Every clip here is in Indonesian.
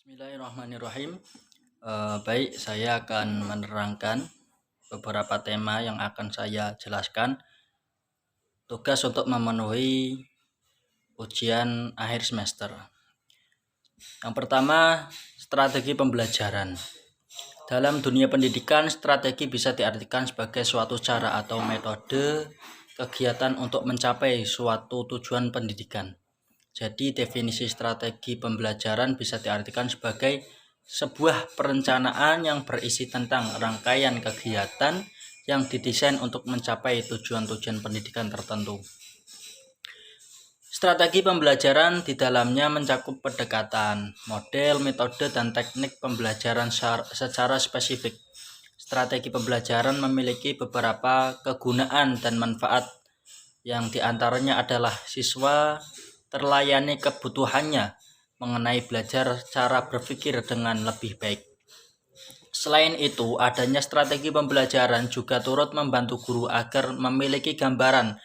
Bismillahirrahmanirrahim. Baik, saya akan menerangkan beberapa tema yang akan saya jelaskan. Tugas untuk memenuhi ujian akhir semester. Yang pertama, strategi pembelajaran. Dalam dunia pendidikan, strategi bisa diartikan sebagai suatu cara atau metode kegiatan untuk mencapai suatu tujuan pendidikan. Jadi definisi strategi pembelajaran bisa diartikan sebagai sebuah perencanaan yang berisi tentang rangkaian kegiatan yang didesain untuk mencapai tujuan-tujuan pendidikan tertentu. Strategi pembelajaran di dalamnya mencakup pendekatan, model, metode, dan teknik pembelajaran secara spesifik. Strategi pembelajaran memiliki beberapa kegunaan dan manfaat yang diantaranya adalah siswa terlayani kebutuhannya mengenai belajar cara berpikir dengan lebih baik. Selain itu, adanya strategi pembelajaran juga turut membantu guru agar memiliki gambaran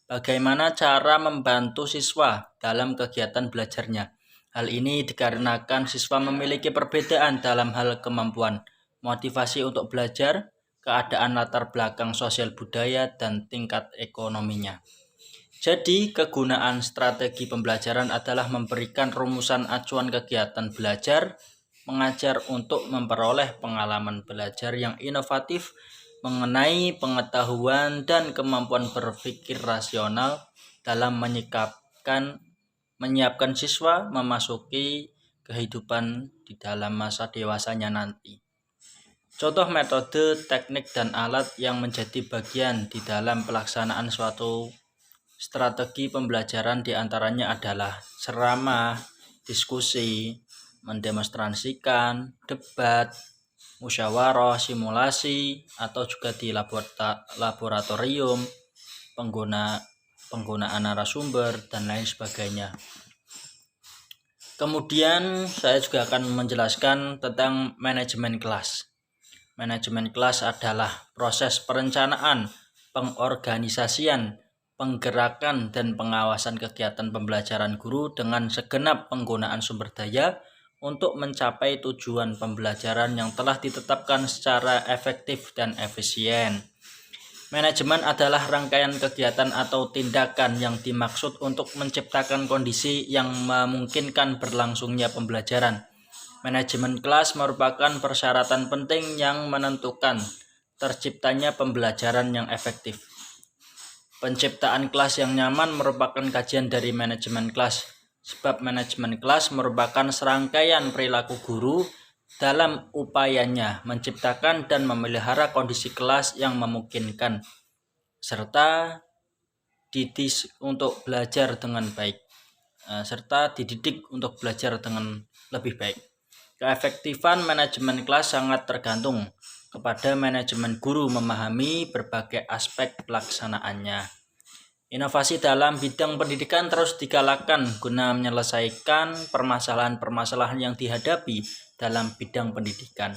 bagaimana cara membantu siswa dalam kegiatan belajarnya. Hal ini dikarenakan siswa memiliki perbedaan dalam hal kemampuan, motivasi untuk belajar, keadaan latar belakang sosial budaya, dan tingkat ekonominya. Jadi, kegunaan strategi pembelajaran adalah memberikan rumusan acuan kegiatan belajar, mengajar untuk memperoleh pengalaman belajar yang inovatif mengenai pengetahuan dan kemampuan berpikir rasional dalam menyiapkan siswa memasuki kehidupan di dalam masa dewasanya nanti. Contoh metode, teknik, dan alat yang menjadi bagian di dalam pelaksanaan suatu strategi pembelajaran diantaranya adalah ceramah, diskusi, mendemonstrasikan, debat, musyawarah, simulasi, atau juga di laboratorium, penggunaan narasumber, dan lain sebagainya. Kemudian saya juga akan menjelaskan tentang manajemen kelas. Manajemen kelas adalah proses perencanaan, pengorganisasian, penggerakan, dan pengawasan kegiatan pembelajaran guru dengan segenap penggunaan sumber daya untuk mencapai tujuan pembelajaran yang telah ditetapkan secara efektif dan efisien. Manajemen adalah rangkaian kegiatan atau tindakan yang dimaksud untuk menciptakan kondisi yang memungkinkan berlangsungnya pembelajaran. Manajemen kelas merupakan persyaratan penting yang menentukan terciptanya pembelajaran yang efektif. Penciptaan kelas yang nyaman merupakan kajian dari manajemen kelas, sebab manajemen kelas merupakan serangkaian perilaku guru dalam upayanya menciptakan dan memelihara kondisi kelas yang memungkinkan, serta dididik untuk belajar dengan baik, lebih baik. Keefektifan manajemen kelas sangat tergantung kepada manajemen guru memahami berbagai aspek pelaksanaannya. Inovasi dalam bidang pendidikan terus digalakkan guna menyelesaikan permasalahan-permasalahan yang dihadapi dalam bidang pendidikan.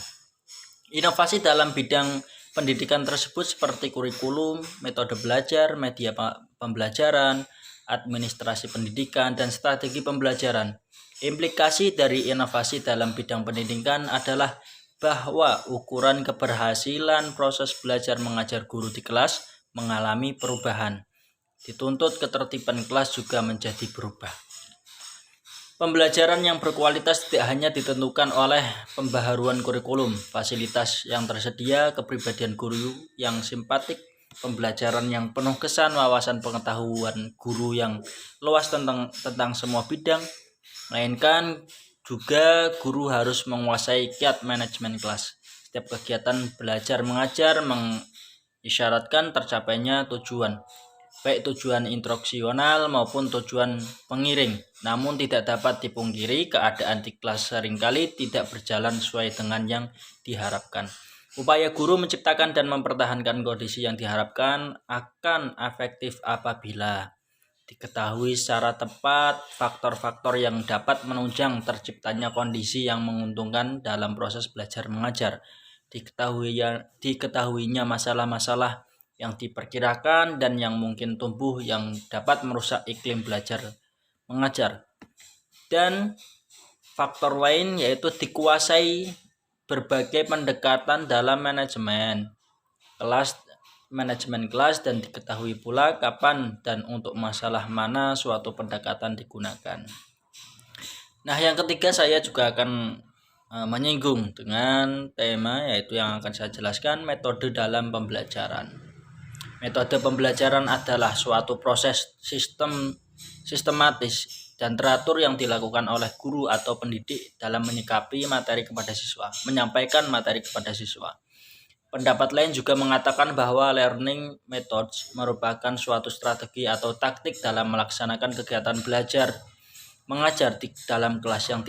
Inovasi dalam bidang pendidikan tersebut seperti kurikulum, metode belajar, media pembelajaran, administrasi pendidikan, dan strategi pembelajaran. Implikasi dari inovasi dalam bidang pendidikan adalah bahwa ukuran keberhasilan proses belajar mengajar guru di kelas mengalami perubahan. Dituntut ketertiban kelas juga menjadi berubah. Pembelajaran yang berkualitas tidak hanya ditentukan oleh pembaharuan kurikulum, fasilitas yang tersedia, kepribadian guru yang simpatik, pembelajaran yang penuh kesan, wawasan pengetahuan guru yang luas tentang semua bidang, melainkan juga guru harus menguasai kiat manajemen kelas. Setiap kegiatan belajar mengajar mengisyaratkan tercapainya tujuan, baik tujuan instruksional maupun tujuan pengiring. Namun tidak dapat dipungkiri keadaan di kelas seringkali tidak berjalan sesuai dengan yang diharapkan. Upaya guru menciptakan dan mempertahankan kondisi yang diharapkan akan efektif apabila diketahui secara tepat faktor-faktor yang dapat menunjang terciptanya kondisi yang menguntungkan dalam proses belajar mengajar. Diketahuinya masalah-masalah yang diperkirakan dan yang mungkin tumbuh yang dapat merusak iklim belajar mengajar, dan faktor lain yaitu dikuasai berbagai pendekatan dalam manajemen kelas dan diketahui pula kapan dan untuk masalah mana suatu pendekatan digunakan. Nah, yang ketiga saya juga akan menyinggung dengan tema yaitu yang akan saya jelaskan metode dalam pembelajaran. Metode pembelajaran adalah suatu proses sistematis dan teratur yang dilakukan oleh guru atau pendidik dalam menyikapi materi kepada siswa, menyampaikan materi kepada siswa. Pendapat lain juga mengatakan bahwa learning methods merupakan suatu strategi atau taktik dalam melaksanakan kegiatan belajar mengajar di dalam kelas yang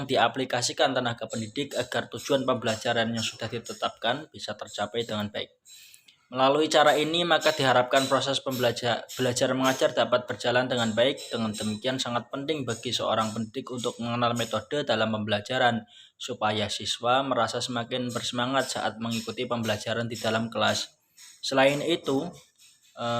diaplikasikan tenaga pendidik agar tujuan pembelajaran yang sudah ditetapkan bisa tercapai dengan baik. Melalui cara ini maka diharapkan proses belajar mengajar dapat berjalan dengan baik. Dengan demikian sangat penting bagi seorang pendidik untuk mengenal metode dalam pembelajaran supaya siswa merasa semakin bersemangat saat mengikuti pembelajaran di dalam kelas. Selain itu,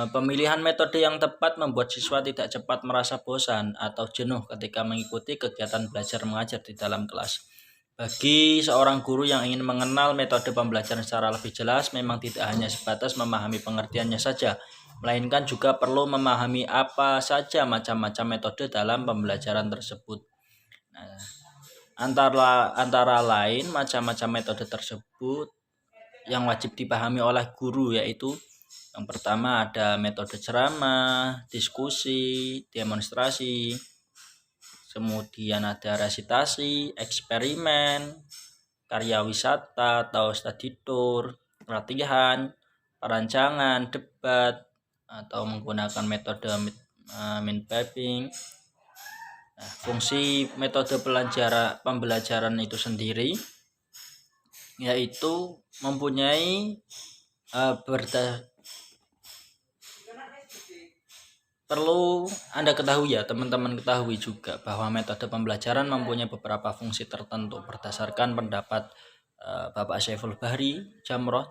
pemilihan metode yang tepat membuat siswa tidak cepat merasa bosan atau jenuh ketika mengikuti kegiatan belajar mengajar di dalam kelas. Bagi seorang guru yang ingin mengenal metode pembelajaran secara lebih jelas, memang tidak hanya sebatas memahami pengertiannya saja, melainkan juga perlu memahami apa saja macam-macam metode dalam pembelajaran tersebut. Nah, antara lain macam-macam metode tersebut yang wajib dipahami oleh guru yaitu yang pertama ada metode ceramah, diskusi, demonstrasi, kemudian ada resitasi, eksperimen, karya wisata atau study tour, latihan, perancangan, debat, atau menggunakan metode mind mapping. Nah, fungsi metode pembelajaran itu sendiri yaitu mempunyai perlu Anda ketahui ya, teman-teman ketahui juga bahwa metode pembelajaran mempunyai beberapa fungsi tertentu berdasarkan pendapat Bapak Syaiful Bahri, Jamroh,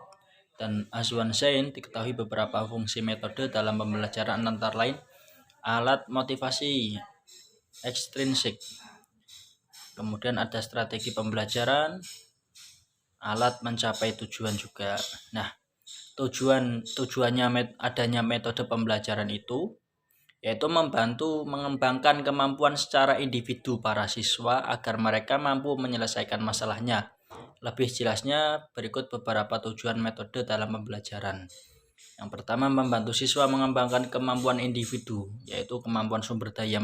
dan Azwan Zain. Diketahui beberapa fungsi metode dalam pembelajaran antara lain alat motivasi ekstrinsik, kemudian ada strategi pembelajaran, alat mencapai tujuan juga. Nah, tujuannya adanya metode pembelajaran itu yaitu membantu mengembangkan kemampuan secara individu para siswa agar mereka mampu menyelesaikan masalahnya. Lebih jelasnya berikut beberapa tujuan metode dalam pembelajaran. Yang pertama, membantu siswa mengembangkan kemampuan individu, yaitu kemampuan sumber daya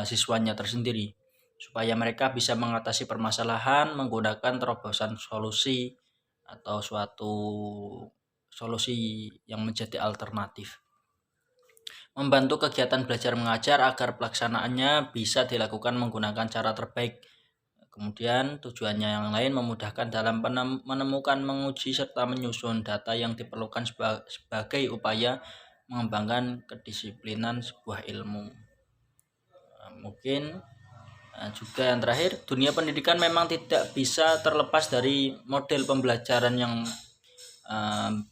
siswanya tersendiri, supaya mereka bisa mengatasi permasalahan menggunakan terobosan solusi atau suatu solusi yang menjadi alternatif. Membantu kegiatan belajar mengajar agar pelaksanaannya bisa dilakukan menggunakan cara terbaik. Kemudian tujuannya yang lain memudahkan dalam menemukan, menguji, serta menyusun data yang diperlukan sebagai upaya mengembangkan kedisiplinan sebuah ilmu. Mungkin juga yang terakhir, dunia pendidikan memang tidak bisa terlepas dari model pembelajaran yang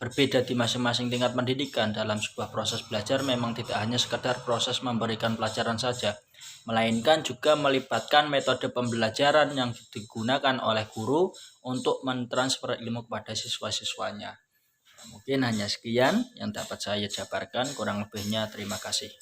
berbeda di masing-masing tingkat pendidikan. Dalam sebuah proses belajar memang tidak hanya sekedar proses memberikan pelajaran saja, melainkan juga melibatkan metode pembelajaran yang digunakan oleh guru untuk mentransfer ilmu kepada siswa-siswanya. Mungkin hanya sekian yang dapat saya jabarkan, kurang lebihnya terima kasih.